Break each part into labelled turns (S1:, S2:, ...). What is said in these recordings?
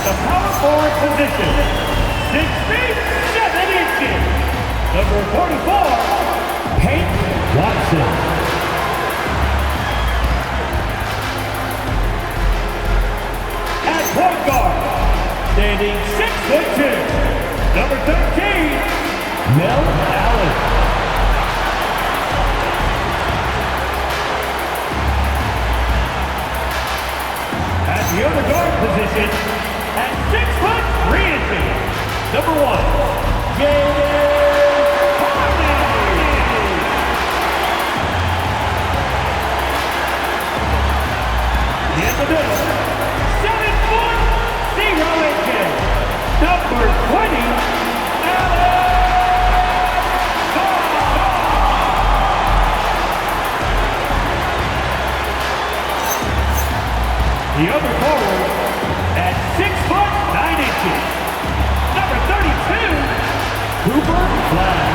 S1: the power forward position, 6 feet 7 inches, number 44, Peyton Watson. At point guard, standing 6'2", number 13, Mel Allen. The other guard position at 6'3" inches, number 1, James Harden. In the middle, 7'0" inches, number 20, Allen. The other forward at 6'9" inches, number 32, Cooper Flag.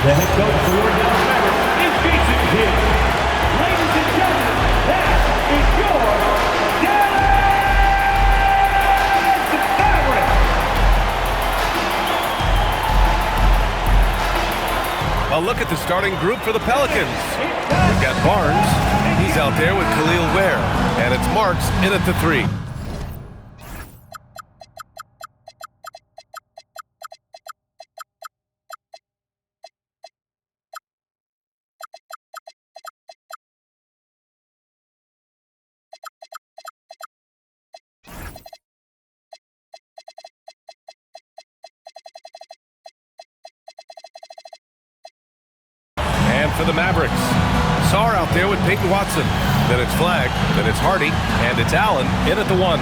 S1: The head coach for your Dallas Mavericks is Jason Kidd. Ladies and gentlemen, that is your Dallas Mavericks.
S2: A look at the starting group for the Pelicans. We've got Barnes. He's out there with Khalil Ware. And it's Marks in at the 3. And for the Mavericks, Sarr out there with Peyton Watson. Then it's Flag, then it's Hardy, and it's Allen in at the 1.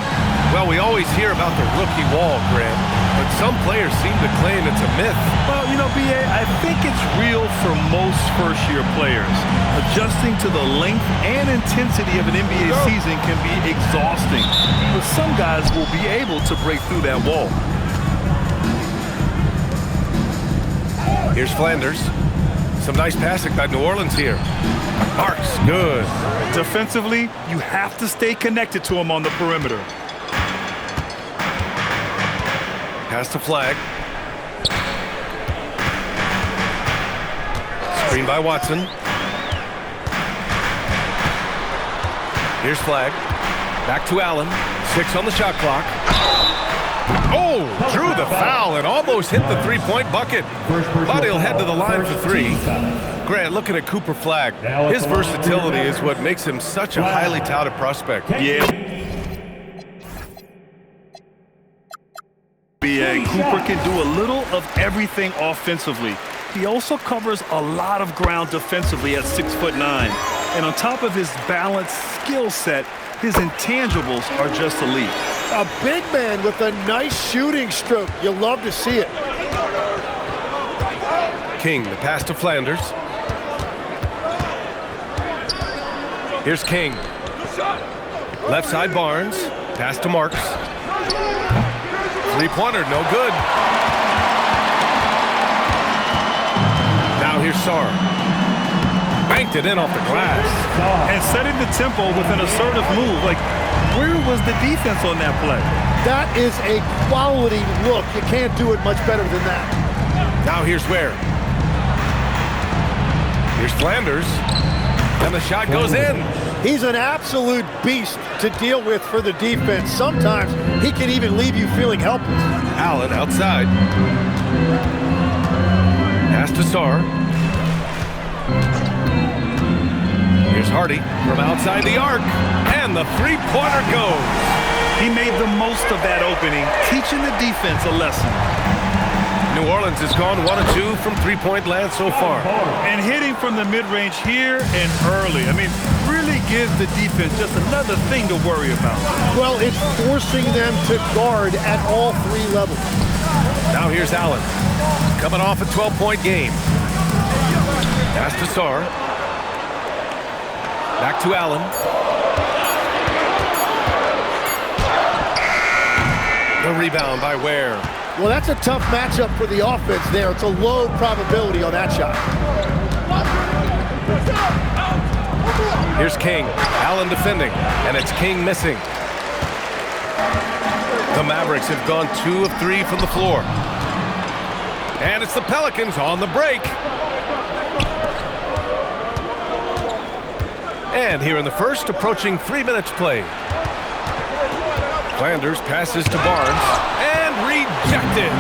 S2: Well, we always hear about the rookie wall, Grant, but some players seem to claim it's a myth.
S3: Well, you know, B.A., I think it's real for most first-year players. Adjusting to the length and intensity of an NBA season can be exhausting, but some guys will be able to break through that wall.
S2: Here's Flanders. Some nice passing by New Orleans here. Marks, good.
S3: Defensively, you have to stay connected to him on the perimeter.
S2: Pass to Flag. Screen by Watson. Here's Flag. Back to Allen. 6 on the shot clock. Oh, drew the foul and almost hit the three-point bucket. But he'll head to the line for 3. Grant, looking at Cooper Flag, his versatility is what makes him such a highly touted prospect.
S3: Yeah. B.A. Cooper can do a little of everything offensively. He also covers a lot of ground defensively at 6'9". And on top of his balanced skill set, his intangibles are just elite.
S4: A big man with a nice shooting stroke. You'll love to see it.
S2: King, the pass to Flanders. Here's King. Left side Barnes. Pass to Marks. Three-pointer, no good. Now here's Sarr. Banked it in off the glass.
S3: And setting the tempo with an assertive move. Like, where was the defense on that play?
S4: That is a quality look. You can't do it much better than that.
S2: Now here's Ware. Here's Flanders. And the shot goes in.
S4: He's an absolute beast to deal with for the defense. Sometimes he can even leave you feeling helpless.
S2: Allen outside. Pass to Sarr. Here's Hardy from outside the arc. And the three-pointer goes.
S3: He made the most of that opening, teaching the defense a lesson.
S2: New Orleans has gone 1 of 2 from three-point land so far.
S3: And hitting from the mid-range here and early. I mean, really gives the defense just another thing to worry about.
S4: Well, it's forcing them to guard at all 3 levels.
S2: Now here's Allen. Coming off a 12-point game. Pass to Sarr. Back to Allen. The rebound by Ware.
S4: Well, that's a tough matchup for the offense there. It's a low probability on that shot.
S2: Here's King. Allen defending, and it's King missing. The Mavericks have gone 2 of 3 from the floor. And it's the Pelicans on the break. And here in the first, approaching 3 minutes played. Flanders passes to Barnes, and rejected.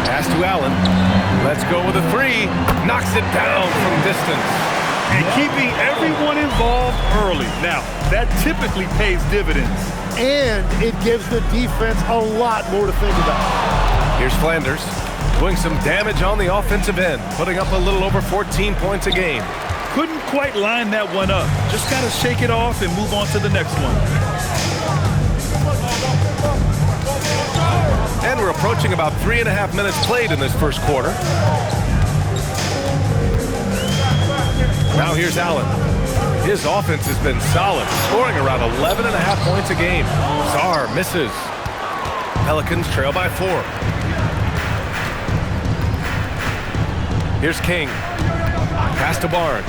S2: Pass to Allen. Let's go with a 3. Knocks it down from distance.
S3: And keeping everyone involved early. Now, that typically pays dividends.
S4: And it gives the defense a lot more to think about.
S2: Here's Flanders doing some damage on the offensive end, putting up a little over 14 points a game.
S3: Couldn't quite line that one up. Just kind of shake it off and move on to the next one.
S2: And we're approaching about 3.5 minutes played in this first quarter. Now here's Allen. His offense has been solid, scoring around 11.5 points a game. Sarr misses. Pelicans trail by 4. Here's King. Pass to Barnes.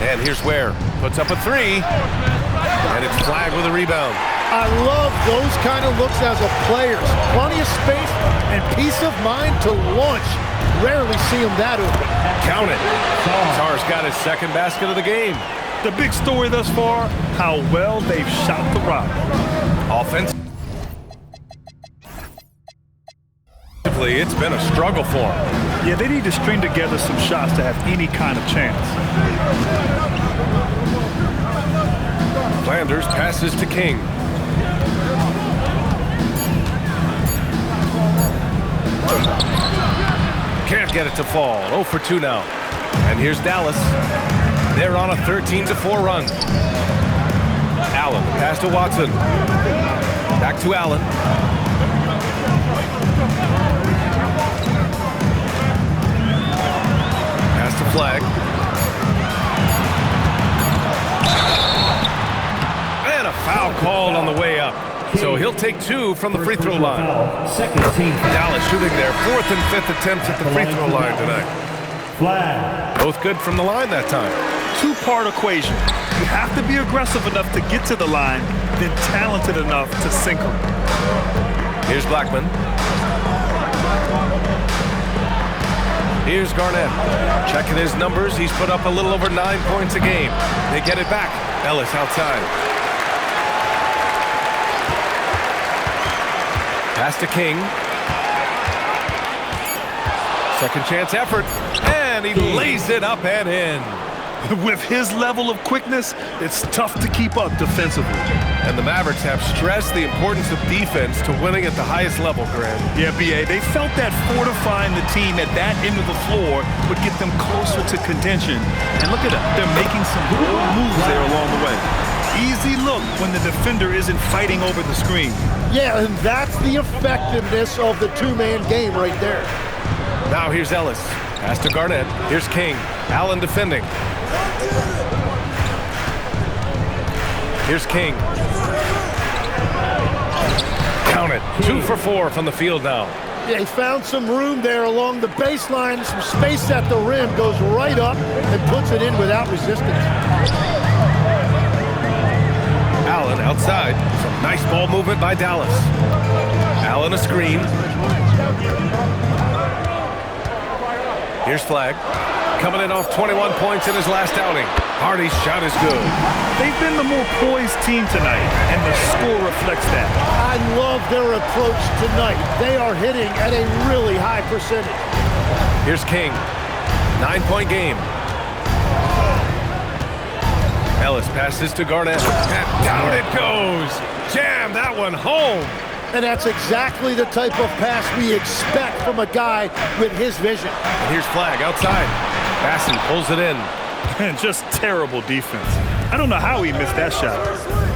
S2: And here's Ware. Puts up a 3. And it's flagged with a rebound.
S4: I love those kind of looks as a player. Plenty of space and peace of mind to launch. Rarely see him that open.
S2: Count it. Sarr's got his second basket of the game.
S3: The big story thus far, how well they've shot the rock.
S2: Offensively, it's been a struggle for them.
S3: Yeah, they need to string together some shots to have any kind of chance.
S2: Flanders passes to King. Can't get it to fall. 0 for 2 now. And here's Dallas. They're on a 13-4 run. Allen, pass to Watson. Back to Allen. Pass to Flag. And a foul called on the way up. So he'll take 2 from the free throw line.
S1: Second team.
S2: Dallas shooting their 4th and 5th attempts at the free throw line tonight.
S1: Flag.
S2: Both good from the line that time.
S3: Two-part equation. You have to be aggressive enough to get to the line, then talented enough to sink them.
S2: Here's Blackman. Here's Garnett. Checking his numbers. He's put up a little over 9 points a game. They get it back. Ellis outside. Pass to King. Second chance effort. And he lays it up and in.
S3: With his level of quickness, it's tough to keep up defensively.
S2: And the Mavericks have stressed the importance of defense to winning at the highest level, Grant.
S3: Yeah, B.A., they felt that fortifying the team at that end of the floor would get them closer to contention. And look at them. They're making some bold moves there along the way. Easy look when the defender isn't fighting over the screen.
S4: Yeah, and that's the effectiveness of the two-man game right there.
S2: Now here's Ellis. Pass to Garnett. Here's King. Allen defending. Here's King. Count it. 2 for 4 from the field now.
S4: Yeah, he found some room there along the baseline. Some space at the rim. Goes right up and puts it in without resistance.
S2: Allen outside. Some nice ball movement by Dallas. Allen a screen. Here's Flag. Coming in off 21 points in his last outing. Hardy's shot is good.
S3: They've been the more poised team tonight, and the score reflects that.
S4: I love their approach tonight. They are hitting at a really high percentage.
S2: Here's King. 9-point game. Ellis passes to Garnett. And down it goes. Jam that one home.
S4: And that's exactly the type of pass we expect from a guy with his vision.
S2: And here's Flag outside. Bassey pulls it in.
S3: And just terrible defense. I don't know how he missed that shot.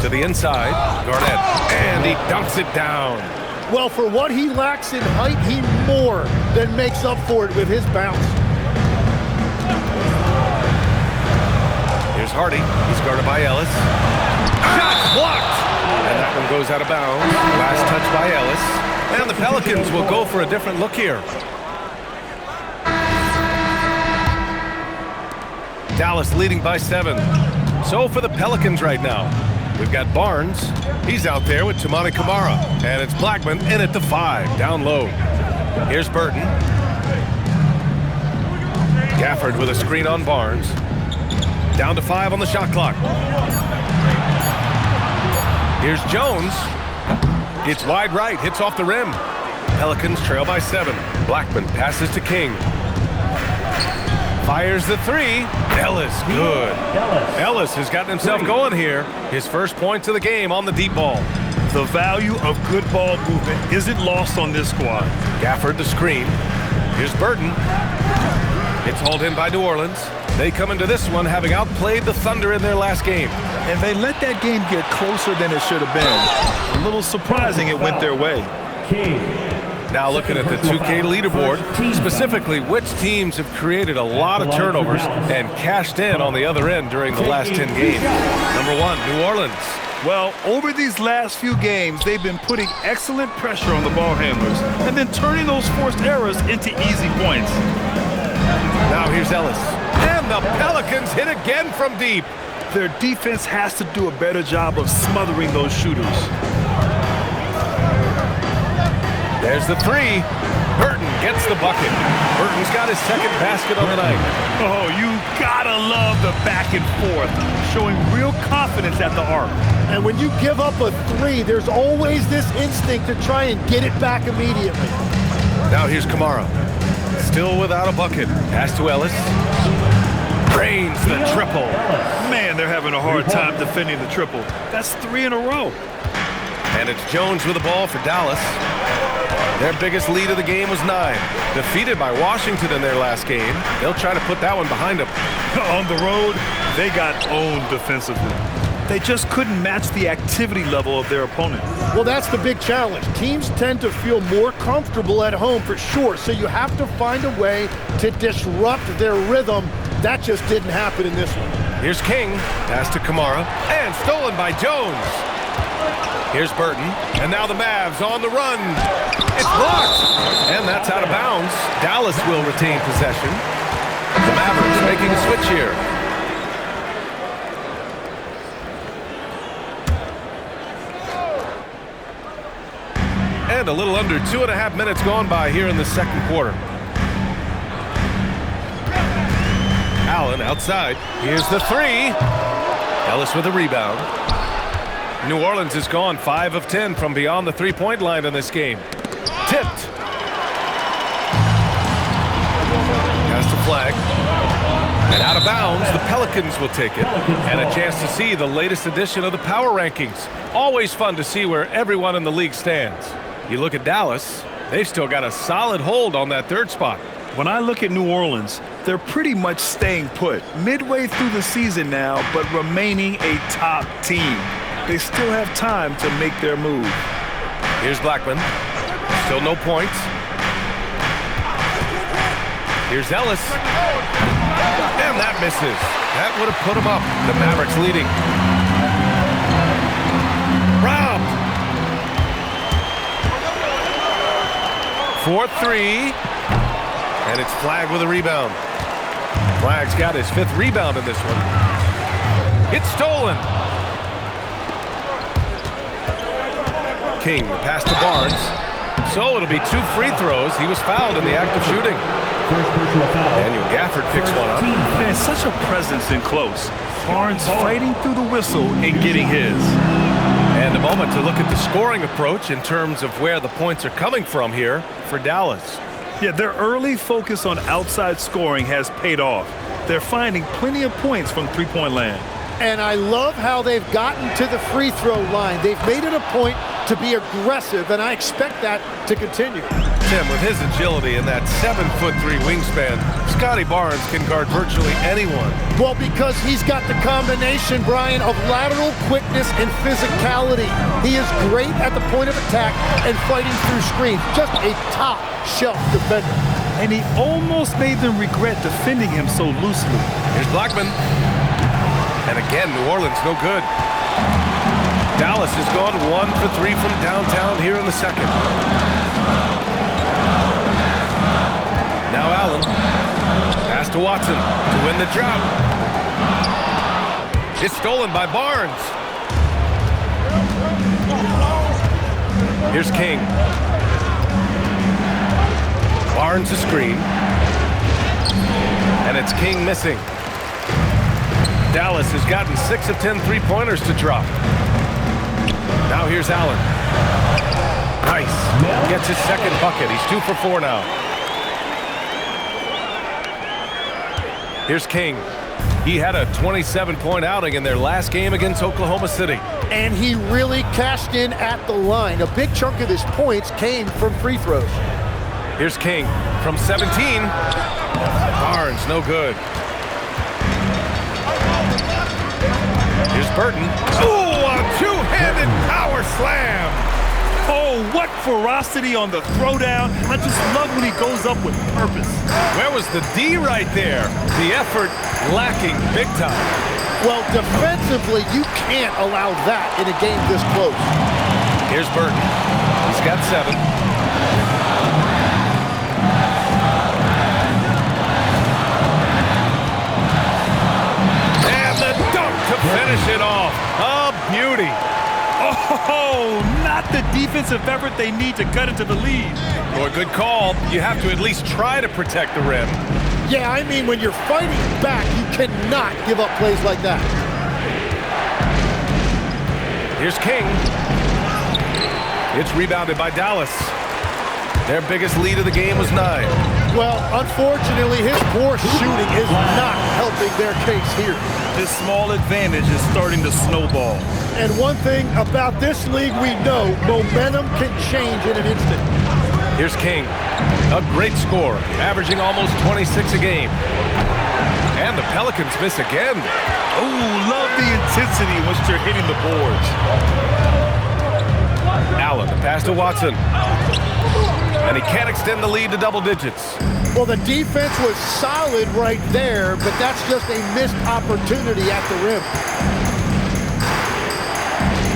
S2: To the inside, Garnett. And he dunks it down.
S4: Well, for what he lacks in height, he more than makes up for it with his bounce.
S2: Here's Hardy. He's guarded by Ellis. Shot blocked. And that one goes out of bounds. Last touch by Ellis. And the Pelicans will go for a different look here. Dallas leading by 7. So for the Pelicans right now, we've got Barnes. He's out there with Toumani Camara. And it's Blackman in at the 5, down low. Here's Burton. Gafford with a screen on Barnes. Down to 5 on the shot clock. Here's Jones. It's wide right, hits off the rim. Pelicans trail by 7. Blackman passes to King. Fires the 3. Ellis, good. Ellis has gotten himself going here. His first points of the game on the deep ball.
S3: The value of good ball movement isn't lost on this squad.
S2: Gafford the screen. Here's Burton. It's hauled in by New Orleans. They come into this one having outplayed the Thunder in their last game.
S3: And they let that game get closer than it should have been. A little surprising it went their way.
S2: Now looking at the 2K leaderboard, specifically which teams have created a lot of turnovers and cashed in on the other end during the last 10 games. Number 1, New Orleans.
S3: Well, over these last few games, they've been putting excellent pressure on the ball handlers and then turning those forced errors into easy points.
S2: Now here's Ellis. And the Pelicans hit again from deep.
S3: Their defense has to do a better job of smothering those shooters.
S2: There's the 3. Burton gets the bucket. Burton's got his second basket on the night.
S3: Oh, you gotta love the back and forth, showing real confidence at the arc.
S4: And when you give up a 3, there's always this instinct to try and get it back immediately.
S2: Now here's Camara. Still without a bucket. Pass to Ellis. Drains the triple.
S3: Man, they're having a hard time defending the triple. That's 3 in a row.
S2: And it's Jones with the ball for Dallas. Their biggest lead of the game was 9. Defeated by Washington in their last game. They'll try to put that one behind them.
S3: On the road, they got owned defensively. They just couldn't match the activity level of their opponent.
S4: Well, that's the big challenge. Teams tend to feel more comfortable at home for sure, so you have to find a way to disrupt their rhythm. That just didn't happen in this one.
S2: Here's King. Pass to Camara. And stolen by Jones. Here's Burton. And now the Mavs on the run. It's blocked. And that's out of bounds. Dallas will retain possession. The Mavericks making a switch here. And a little under 2.5 minutes gone by here in the second quarter. Allen outside. Here's the 3. Ellis with a rebound. New Orleans has gone 5 of 10 from beyond the three-point line in this game. Tipped. Pass to Flag. And out of bounds, the Pelicans will take it. And a chance to see the latest edition of the power rankings. Always fun to see where everyone in the league stands. You look at Dallas, they've still got a solid hold on that 3rd spot.
S3: When I look at New Orleans, they're pretty much staying put. Midway through the season now, but remaining a top team. They still have time to make their move.
S2: Here's Blackman. Still no points. Here's Ellis. And that misses. That would have put him up. The Mavericks leading. Robbed. 4-3. And it's Flag with a rebound. Flag's got his 5th rebound in this one. It's stolen. King, the pass to Barnes. So it'll be 2 free throws. He was fouled in the act of shooting. Daniel Gafford picks one up.
S3: Man, such a presence in close. Barnes fighting through the whistle and getting his.
S2: And a moment to look at the scoring approach in terms of where the points are coming from here for Dallas.
S3: Yeah, their early focus on outside scoring has paid off. They're finding plenty of points from three-point land.
S4: And I love how they've gotten to the free throw line. They've made it a point to be aggressive, and I expect that to continue.
S2: Tim, with his agility and that 7'3" wingspan, Scotty Barnes can guard virtually anyone.
S4: Well, because he's got the combination, Brian, of lateral quickness and physicality. He is great at the point of attack and fighting through screens. Just a top-shelf defender.
S3: And he almost made them regret defending him so loosely.
S2: Here's Blackman. And again, New Orleans no good. Dallas has gone 1 for 3 from downtown here in the second. Now Allen. Pass to Watson to win the drought. It's stolen by Barnes. Here's King. Barnes a screen. And it's King missing. Dallas has gotten 6 of 10 three-pointers to drop. Now here's Allen. Nice. Gets his second bucket. He's 2 for 4 now. Here's King. He had a 27-point outing in their last game against Oklahoma City.
S4: And he really cashed in at the line. A big chunk of his points came from free throws.
S2: Here's King from 17. Barnes, no good. Here's Burton. Ooh, a two-handed power slam.
S3: Oh, what ferocity on the throwdown. I just love when he goes up with purpose.
S2: Where was the D right there? The effort lacking big time.
S4: Well, defensively, you can't allow that in a game this close.
S2: Here's Burton. He's got 7. And the dunk to finish it off. A beauty.
S3: Oh, not the defensive effort they need to cut into the lead.
S2: Well, a good call. You have to at least try to protect the rim.
S4: Yeah, I mean, when you're fighting back, you cannot give up plays like that.
S2: Here's King. It's rebounded by Dallas. Their biggest lead of the game was 9.
S4: Well, unfortunately, his poor shooting is not helping their case here.
S3: This small advantage is starting to snowball.
S4: And one thing about this league we know, momentum can change in an instant.
S2: Here's King, a great scorer, averaging almost 26 a game. And the Pelicans miss again.
S3: Oh, love the intensity in which they're hitting the boards.
S2: Allen, the pass to Watson. And he can't extend the lead to double digits.
S4: Well, the defense was solid right there, but that's just a missed opportunity at the rim.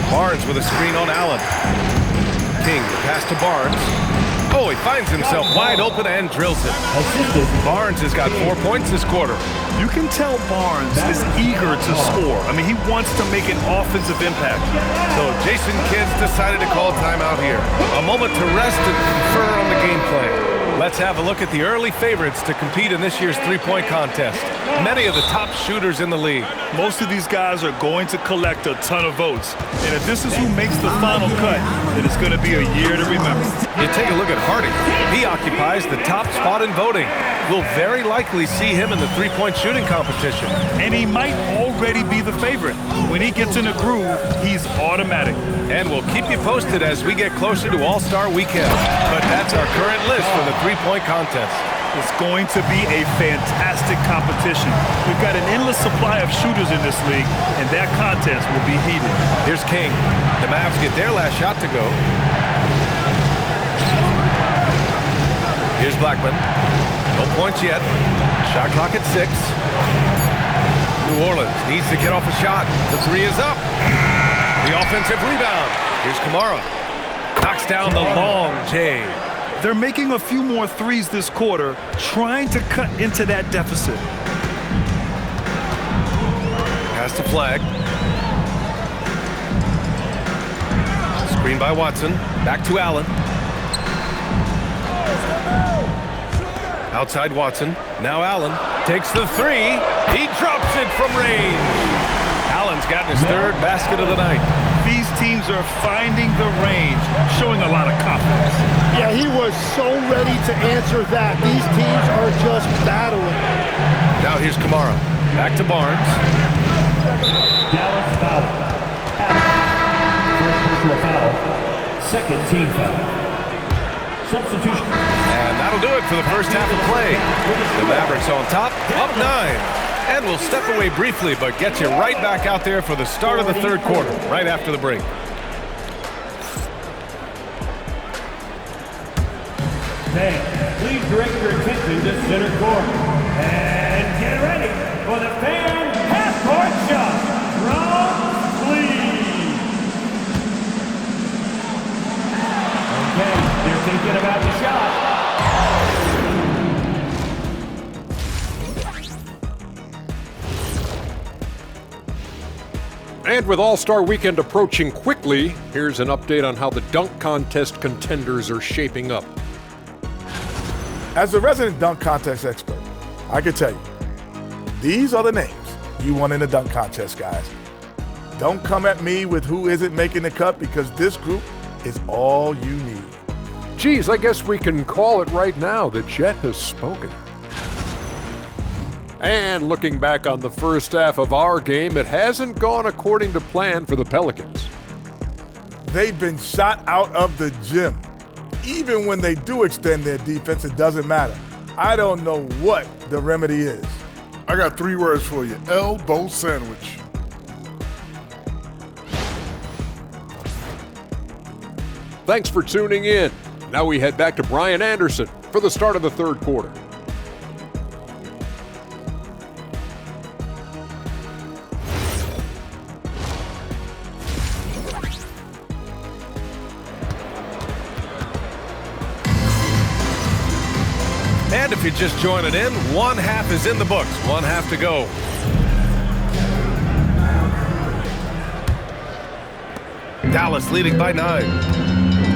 S2: Barnes with a screen on Allen. King, the pass to Barnes. Oh, he finds himself wide open and drills it. Barnes has got 4 points this quarter.
S3: You can tell Barnes is eager to score. I mean, he wants to make an offensive impact.
S2: So Jason Kidd's decided to call timeout here. A moment to rest and confer on the game plan. Let's have a look at the early favorites to compete in this year's three-point contest. Many of the top shooters in the league.
S3: Most of these guys are going to collect a ton of votes. And if this is who makes the final cut, then it's going to be a year to remember.
S2: You take a look at Hardy. He occupies the top spot in voting. We'll very likely see him in the three-point shooting competition.
S3: And he might already be the favorite. When he gets in a groove, he's automatic.
S2: And we'll keep you posted as we get closer to All-Star Weekend. But that's our current list for the three-point contest.
S3: It's going to be a fantastic competition. We've got an endless supply of shooters in this league, and that contest will be heated.
S2: Here's King. The Mavs get their last shot to go. Here's Blackman. No points yet. Shot clock at 6. New Orleans needs to get off a shot. The 3 is up. The offensive rebound. Here's Kamara. Knocks down the long J.
S3: They're making a few more threes this quarter, trying to cut into that deficit.
S2: Pass to Flag. Screen by Watson. Back to Allen. Outside Watson. Now Allen takes the 3. He drops it from range. Allen's gotten his 3rd basket of the night.
S3: These teams are finding the range, showing a lot of confidence.
S4: Yeah, he was so ready to answer that. These teams are just battling.
S2: Now here's Kamara. Back to Barnes.
S1: Dallas foul. First personal foul. Second team foul. Substitution.
S2: And that'll do it for the first half of play. The Mavericks on top, up 9. And we'll step away briefly, but get you right back out there for the start of the third quarter, right after the break.
S1: Fans, please direct your attention to center court. And get ready for the fan half-court shot from Cleveland. Okay, they're thinking about the shot.
S5: And with All-Star Weekend approaching quickly, here's an update on how the dunk contest contenders are shaping up.
S6: As a resident dunk contest expert, I can tell you, these are the names you want in the dunk contest, guys. Don't come at me with who isn't making the cut, because this group is all you need.
S5: Geez, I guess we can call it right now. The Jet has spoken. And looking back on the first half of our game, it hasn't gone according to plan for the Pelicans.
S6: They've been shot out of the gym. Even when they do extend their defense, it doesn't matter. I don't know what the remedy is.
S7: I got 3 words for you. Elbow sandwich.
S5: Thanks for tuning in. Now we head back to Brian Anderson for the start of the third quarter.
S2: And if you're just joining in, one half is in the books, one half to go. Dallas leading by 9.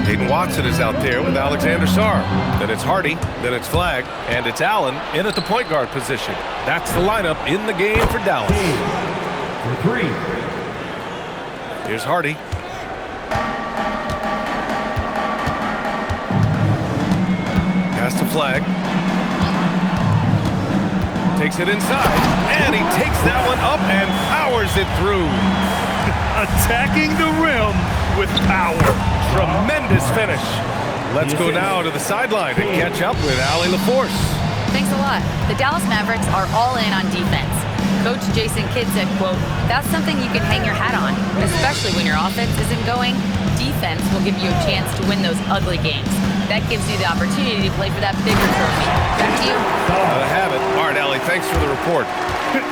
S2: Hayden Watson is out there with Alexander Sarr. Then it's Hardy, then it's Flagg, and it's Allen in at the point guard position. That's the lineup in the game for Dallas.
S1: For 3.
S2: Here's Hardy. Pass to Flagg. Takes it inside, and he takes that one up and powers it through.
S3: Attacking the rim with power.
S2: Tremendous finish. Let's go now to the sideline and catch up with Allie LaForce.
S8: Thanks a lot. The Dallas Mavericks are all in on defense. Coach Jason Kidd said, quote, "That's something you can hang your hat on, especially when your offense isn't going. Defense will give you a chance to win those ugly games. That gives you the opportunity to play for that bigger trophy." Back to you.
S2: I have it. All right, Allie, thanks for the report.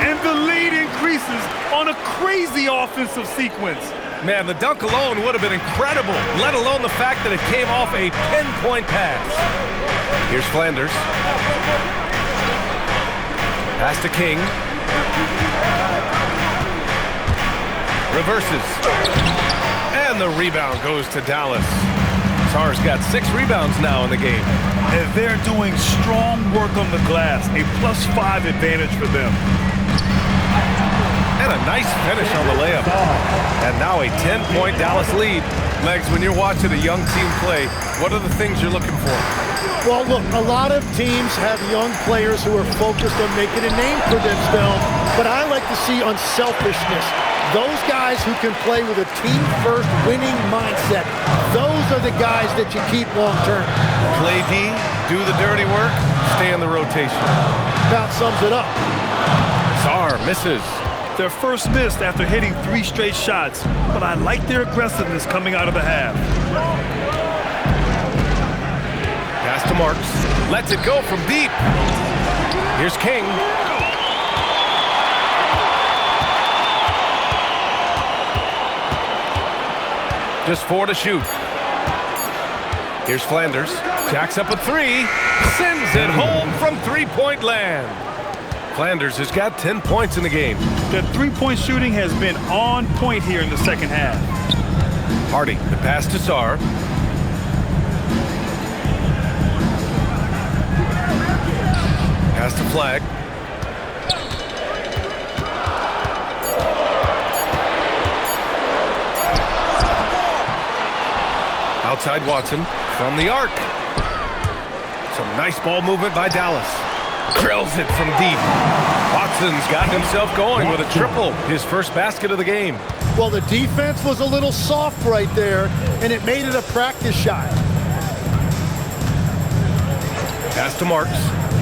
S3: And the lead increases on a crazy offensive sequence.
S2: Man, the dunk alone would have been incredible, let alone the fact that it came off a pinpoint pass. Here's Flanders. Pass to King. Reverses. And the rebound goes to Dallas. Sarr's got 6 rebounds now in the game.
S3: And they're doing strong work on the glass, a +5 advantage for them.
S2: And a nice finish on the layup. And now a 10-point Dallas lead. Legs, when you're watching a young team play, what are the things you're looking for?
S4: Well, look, a lot of teams have young players who are focused on making a name for themselves, but I like to see unselfishness. Those guys who can play with a team-first winning mindset, those are the guys that you keep long-term.
S2: Play D, do the dirty work, stay in the rotation.
S4: About sums it up.
S2: Sarr misses.
S3: Their first miss after hitting 3 straight shots, but I like their aggressiveness coming out of the half.
S2: Pass to Marks. Lets it go from deep. Here's King. Just 4 to shoot. Here's Flanders. Jacks up a 3. Sends it home from three-point land. Flanders has got 10 points in the game.
S3: The three-point shooting has been on point here in the second half.
S2: Hardy, the pass to Sarr. Pass to Flagg. Outside Watson from the arc. Some nice ball movement by Dallas. Drills it from deep. Watson's got himself going with a triple, his first basket of the game.
S4: Well, the defense was a little soft right there, and it made it a practice shot.
S2: Pass to Marks.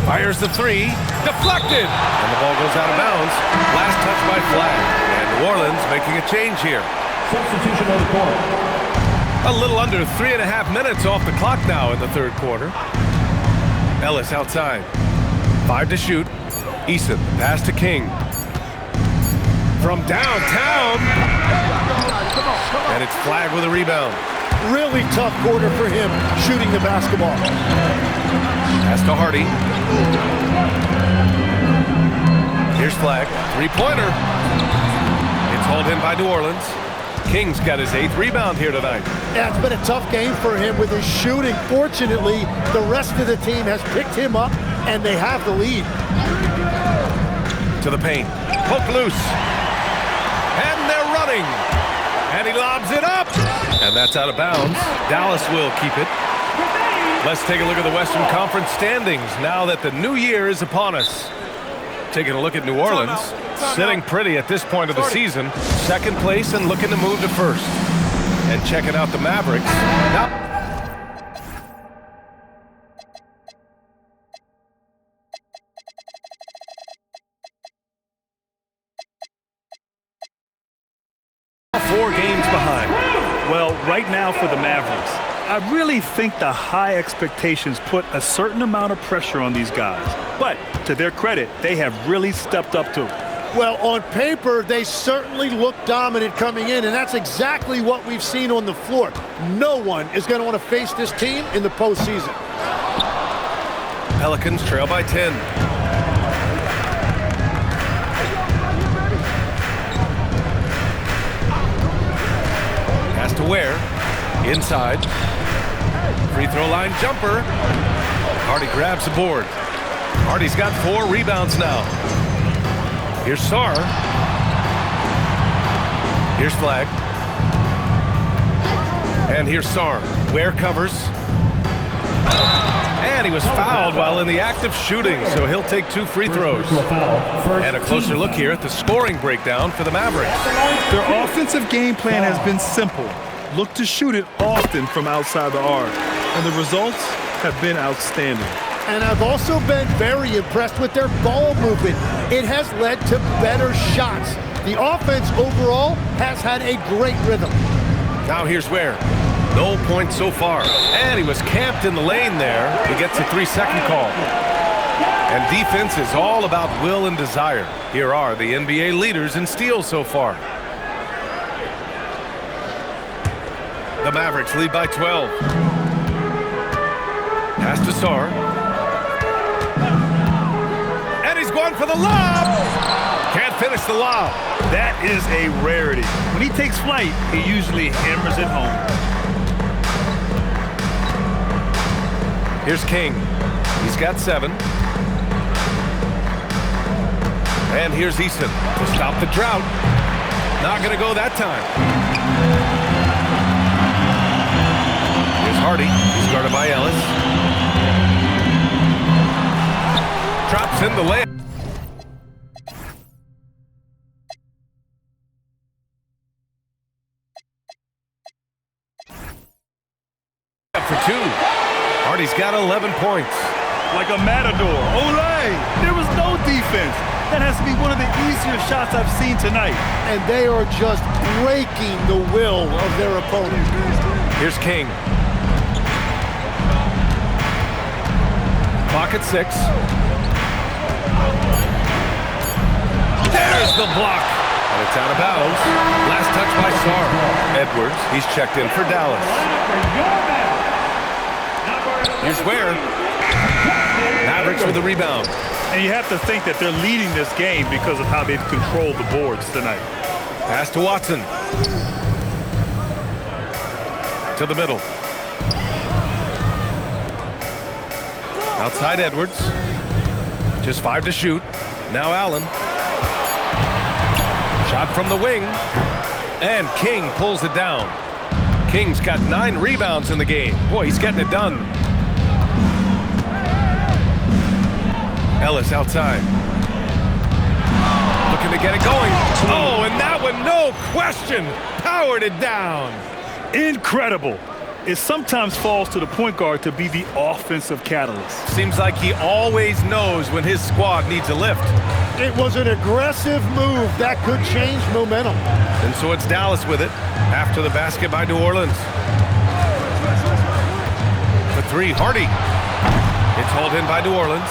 S2: Fires the 3. Deflected. And the ball goes out of bounds. Last touch by Flagg. And New Orleans making a change here.
S1: Substitution on the court.
S2: A little under 3.5 minutes off the clock now in the third quarter. Ellis outside. 5 to shoot. Eason, pass to King. From downtown. And it's Flagg with a rebound.
S4: Really tough quarter for him shooting the basketball.
S2: Pass to Hardy. Here's Flagg. Three-pointer. It's hauled in by New Orleans. King's got his 8th rebound here tonight.
S4: Yeah, it's been a tough game for him with his shooting. Fortunately, the rest of the team has picked him up, and they have the lead.
S2: To the paint. Poke loose. And they're running. And he lobs it up. And that's out of bounds. Dallas will keep it. Let's take a look at the Western Conference standings now that the new year is upon us. Taking a look at New Orleans, sitting pretty at this point of the season. 2nd place and looking to move to 1st. And checking out the Mavericks. Now 4 games behind.
S3: Well, right now for the Mavericks, I really think the high expectations put a certain amount of pressure on these guys. But to their credit, they have really stepped up to it.
S4: Well, on paper, they certainly look dominant coming in, and that's exactly what we've seen on the floor. No one is going to want to face this team in the postseason.
S2: Pelicans trail by 10. Has to Ware. Inside. Free throw line jumper. Hardy grabs the board. Hardy's got 4 rebounds now. Here's Sarr. Here's Flag. And here's Sarr. Ware covers. And he was fouled while in the act of shooting, so he'll take 2 free throws. And a closer look here at the scoring breakdown for the Mavericks.
S3: Their offensive game plan has been simple. Look to shoot it often from outside the arc. And the results have been outstanding.
S4: And I've also been very impressed with their ball movement. It has led to better shots. The offense overall has had a great rhythm.
S2: Now here's Ware. No points so far. And he was camped in the lane there. He gets a 3-second call. And defense is all about will and desire. Here are the NBA leaders in steals so far. The Mavericks lead by 12. Pass to Sarr. And he's going for the lob. Can't finish the lob.
S3: That is a rarity. When he takes flight, he usually hammers it home.
S2: Here's King. He's got 7. And here's Eason to stop the drought. Not going to go that time. Here's Hardy. He's guarded by Ellis. Drops in the layup. For 2. Hardy's got 11 points.
S3: Like a matador. Olay! There was no defense. That has to be one of the easier shots I've seen tonight.
S4: And they are just breaking the will of their opponent.
S2: Here's King. Clock at 6. There's the block. And it's out of bounds. Last touch by Sarr. Edwards, he's checked in for Dallas. Here's Ware. Mavericks with the rebound.
S3: And you have to think that they're leading this game because of how they've controlled the boards tonight.
S2: Pass to Watson. To the middle. Outside Edwards. Just 5 to shoot. Now Allen. Shot from the wing. And King pulls it down. King's got 9 rebounds in the game. Boy, he's getting it done. Ellis outside. Looking to get it going. Oh, and that one, no question, powered it down.
S3: Incredible. It sometimes falls to the point guard to be the offensive catalyst.
S2: Seems like he always knows when his squad needs a lift.
S4: It was an aggressive move that could change momentum.
S2: And so it's Dallas with it after the basket by New Orleans. For 3, Hardy. It's hauled in by New Orleans.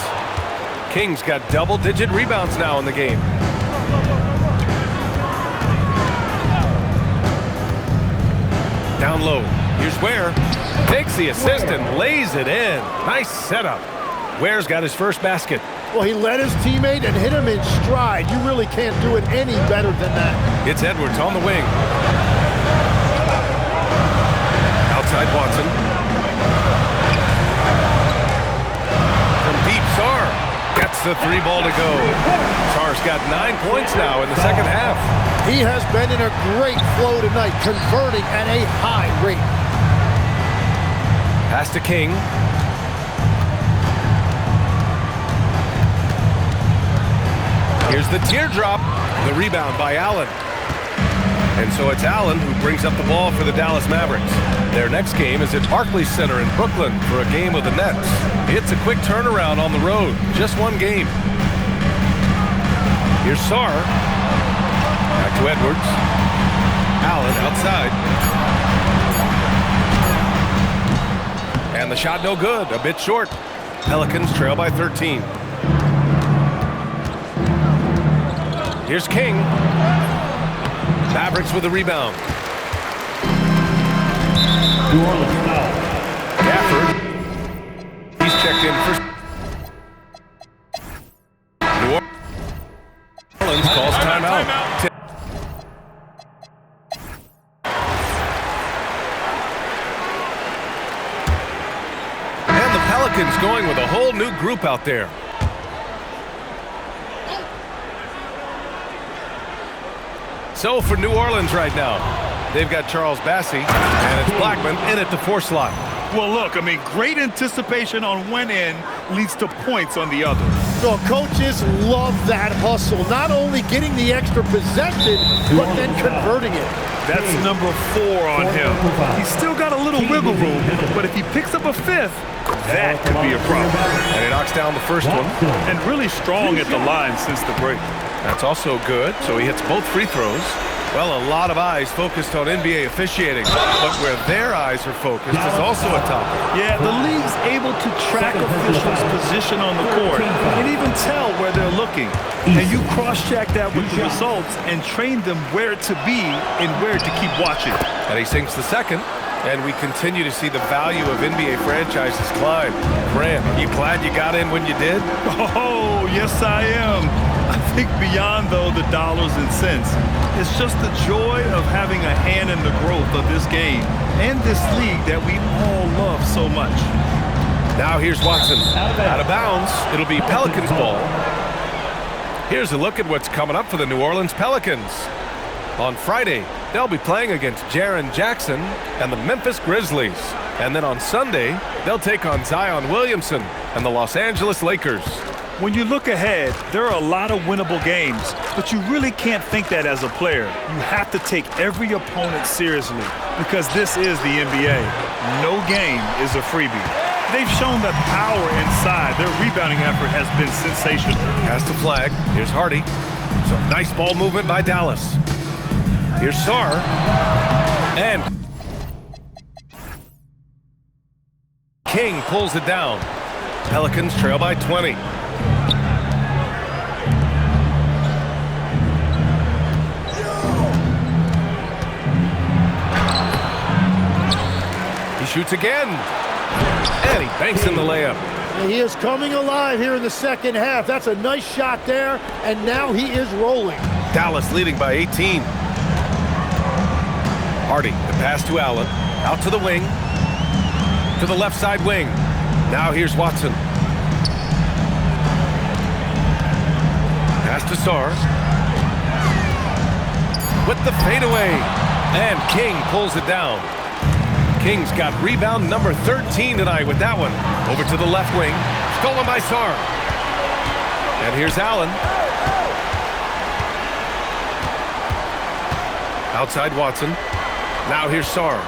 S2: King's got double-digit rebounds now in the game. Down low. Here's Ware. Takes the assist and lays it in. Nice setup. Ware's got his first basket.
S4: Well, he led his teammate and hit him in stride. You really can't do it any better than that.
S2: It's Edwards on the wing. Outside Watson. From deep, Sarr gets the 3 ball to go. Sarr's got 9 points now in the second half.
S4: He has been in a great flow tonight, converting at a high rate.
S2: Pass to King. Here's the teardrop. The rebound by Allen. And so it's Allen who brings up the ball for the Dallas Mavericks. Their next game is at Barclays Center in Brooklyn for a game of the Nets. It's a quick turnaround on the road. Just 1 game. Here's Sarr. Back to Edwards. Allen outside. And the shot no good. A bit short. Pelicans trail by 13. Here's King. Mavericks with a rebound.
S1: New Orleans foul.
S2: Gafford. He's checked in for... New Orleans calls timeout. And the Pelicans going with a whole new group out there. So for New Orleans right now, they've got Charles Bassey, and it's Blackman in at the 4 slot.
S3: Well, look, I mean, great anticipation on one end leads to points on the other.
S4: So coaches love that hustle, not only getting the extra possession, but then converting it.
S3: That's number 4 on him. He's still got a little wiggle room, but if he picks up a 5th, that could be a problem.
S2: And he knocks down the first one.
S3: And really strong at the line since the break.
S2: That's also good, so he hits both free throws. Well, a lot of eyes focused on NBA officiating, but where their eyes are focused is also a topic.
S3: Yeah, the league's able to track officials' position on the court and even tell where they're looking. And you cross-check that with the results and train them where to be and where to keep watching.
S2: And he sinks the second, and we continue to see the value of NBA franchises climb. Grant, you glad you got in when you did?
S3: Oh, yes, I am. I think beyond, though, the dollars and cents, it's just the joy of having a hand in the growth of this game and this league that we all love so much.
S2: Now here's Watson. Out of bounds. It'll be Pelicans ball. Here's a look at what's coming up for the New Orleans Pelicans. On Friday, they'll be playing against Jaren Jackson and the Memphis Grizzlies. And then on Sunday, they'll take on Zion Williamson and the Los Angeles Lakers.
S3: When you look ahead, there are a lot of winnable games, but you really can't think that as a player. You have to take every opponent seriously because this is the NBA. No game is a freebie. They've shown that power inside. Their rebounding effort has been sensational.
S2: Pass the flag. Here's Hardy. Some nice ball movement by Dallas. Here's Sarr. And King pulls it down. Pelicans trail by 20. He shoots again. And he banks in the layup.
S4: He is coming alive here in the second half. That's a nice shot there, and now he is rolling.
S2: Dallas leading by 18. Hardy, the pass to Allen. Out to the wing. To the left side wing. Now here's Watson. Pass to Sarr. With the fadeaway. And King pulls it down. King's got rebound number 13 tonight with that one. Over to the left wing. Stolen by Sarr. And here's Allen. Outside Watson. Now here's Sarr.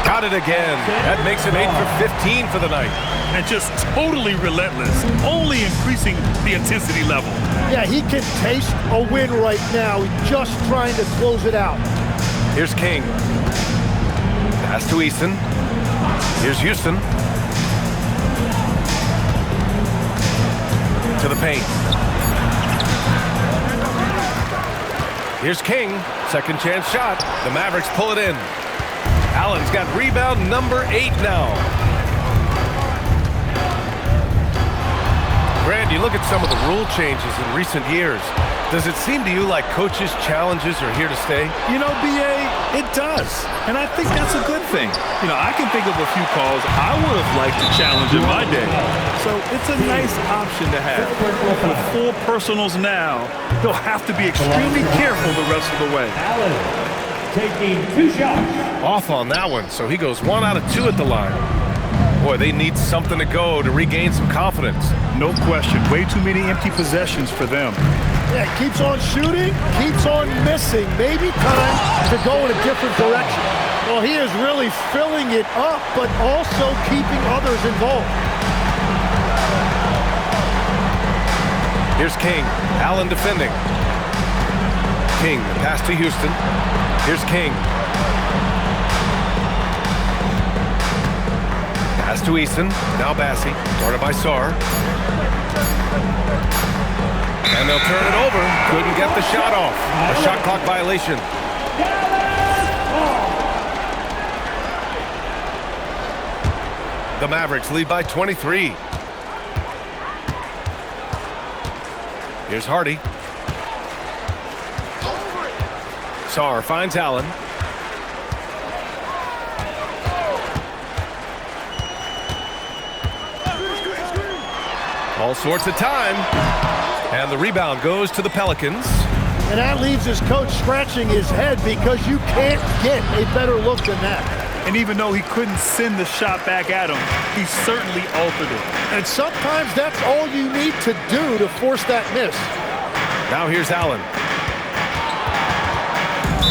S2: Got it again. That makes him 8 for 15 for the night.
S3: And just totally relentless, only increasing the intensity level.
S4: Yeah, he can taste a win right now. He's just trying to close it out.
S2: Here's King. Pass to Eason. Here's Houston. To the paint. Here's King. Second chance shot. The Mavericks pull it in. Allen's got rebound number 8 now. Grant, you look at some of the rule changes in recent years. Does it seem to you like coaches' challenges are here to stay?
S3: You know, B.A., it does. And I think that's a good thing. You know, I can think of a few calls I would have liked to challenge in my day. So it's a nice option to have. With full personals now, they'll have to be extremely careful the rest of the way.
S1: Allen taking 2 shots.
S2: Off on that one, so he goes 1 out of 2 at the line. Boy, they need something to go to regain some confidence.
S3: No question. Way too many empty possessions for them.
S4: Yeah, keeps on shooting, keeps on missing. Maybe time to go in a different direction. Well, he is really filling it up, but also keeping others involved.
S2: Here's King. Allen defending. King, the pass to Houston. Here's King. Pass to Easton. Now Bassie. Guarded by Sarr. And they'll turn it over. Couldn't get the shot off. A shot clock violation. The Mavericks lead by 23. Here's Hardy. Sarr finds Allen. All sorts of time. And the rebound goes to the Pelicans.
S4: And that leaves his coach scratching his head because you can't get a better look than that.
S3: And even though he couldn't send the shot back at him, he certainly altered it.
S4: And sometimes that's all you need to do to force that miss.
S2: Now here's Allen.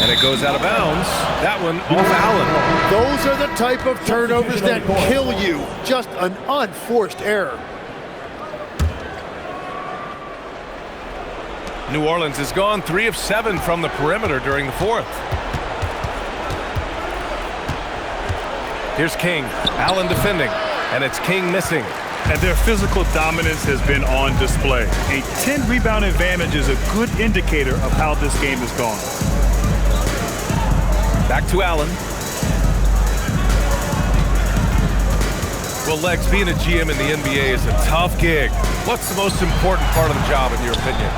S2: And it goes out of bounds. That one off Allen.
S4: Those are the type of turnovers that kill you. Just an unforced error.
S2: New Orleans has gone 3 of 7 from the perimeter during the 4th. Here's King. Allen defending. And it's King missing.
S3: And their physical dominance has been on display. A 10-rebound advantage is a good indicator of how this game has gone.
S2: Back to Allen. Well, Lex, being a GM in the NBA is a tough gig. What's the most important part of the job, in your opinion?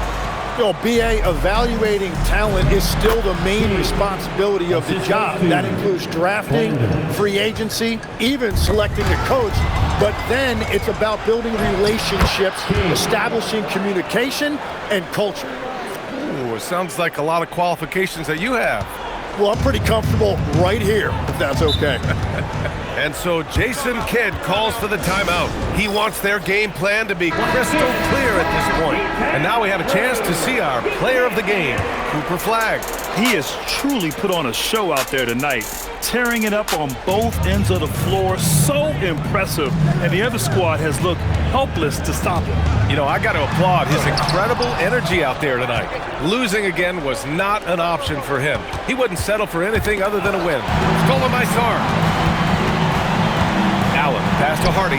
S4: You know, BA, evaluating talent is still the main responsibility of the job. That includes drafting, free agency, even selecting a coach. But then it's about building relationships, establishing communication, and culture.
S2: Ooh, it sounds like a lot of qualifications that you have.
S4: Well, I'm pretty comfortable right here, if that's okay.
S2: And so Jason Kidd calls for the timeout. He wants their game plan to be crystal clear at this point. And now we have a chance to see our player of the game, Cooper Flagg.
S3: He has truly put on a show out there tonight, tearing it up on both ends of the floor. So impressive. And the other squad has looked helpless to stop him.
S2: You know, I got to applaud his incredible energy out there tonight. Losing again was not an option for him. He wouldn't settle for anything other than a win. Stolen by Sarr. Allen, pass to Hardy.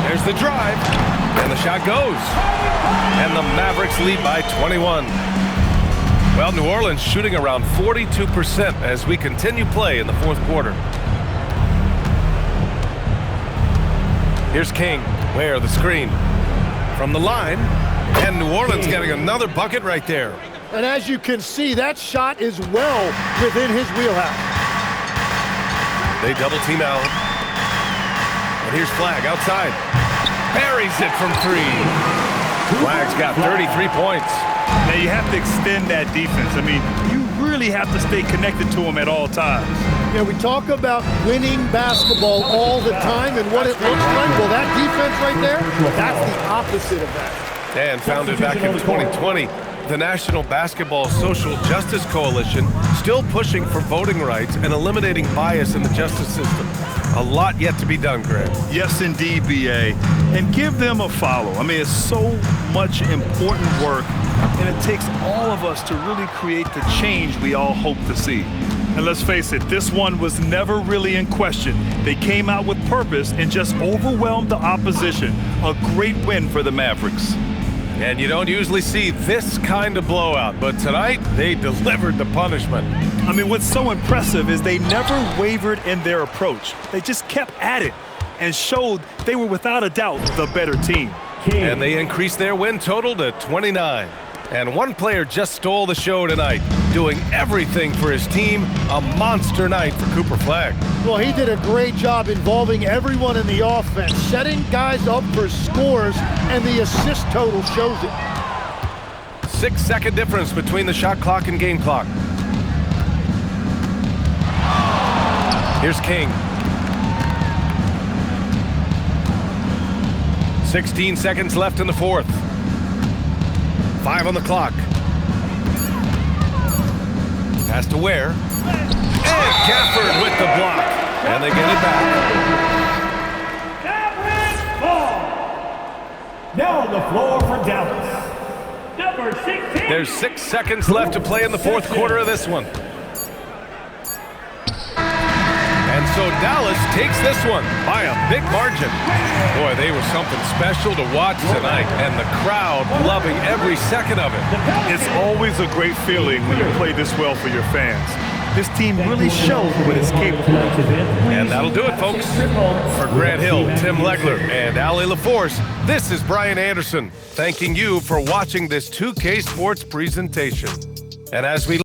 S2: There's the drive, and the shot goes. And the Mavericks lead by 21. Well, New Orleans shooting around 42% as we continue play in the 4th quarter. Here's King, where the screen. From the line, and New Orleans getting another bucket right there.
S4: And as you can see, that shot is well within his wheelhouse.
S2: They double team Allen. And here's Flagg outside. Buries it from 3. Flagg's got 33 points.
S3: Now you have to extend that defense. I mean, you really have to stay connected to him at all times.
S4: Yeah, we talk about winning basketball all the time and what it looks like. Well, that defense right there, that's the opposite of that.
S2: And founded back in 2020, the National Basketball Social Justice Coalition still pushing for voting rights and eliminating bias in the justice system. A lot yet to be done, Grant.
S3: Yes, indeed, B.A. And give them a follow. I mean, it's so much important work, and it takes all of us to really create the change we all hope to see. And let's face it, this one was never really in question. They came out with purpose and just overwhelmed the opposition. A great win for the Mavericks.
S2: And you don't usually see this kind of blowout, but tonight they delivered the punishment.
S3: I mean, what's so impressive is they never wavered in their approach. They just kept at it. and showed they were without a doubt the better team.
S2: And they increased their win total to 29. And one player just stole the show tonight, doing everything for his team. A monster night for Cooper Flagg.
S4: Well, he did a great job involving everyone in the offense, setting guys up for scores, and the assist total shows it.
S2: 6-second difference between the shot clock and game clock. Here's King. 16 seconds left in the fourth. 5 on the clock. Pass to Ware. And Gafford with the block. And they get it back.
S1: Now on the floor for Dallas, number 16.
S2: There's 6 seconds left to play in the fourth quarter of this one. And so Dallas takes this one by a big margin. Boy, they were something special to watch tonight, and the crowd loving every second of it.
S3: It's always a great feeling when you play this well for your fans. This team really showed what it's capable of.
S2: And that'll do it, folks. For Grant Hill, Tim Legler, and Ali LaForce, this is Brian Anderson, thanking you for watching this 2K Sports presentation. And as we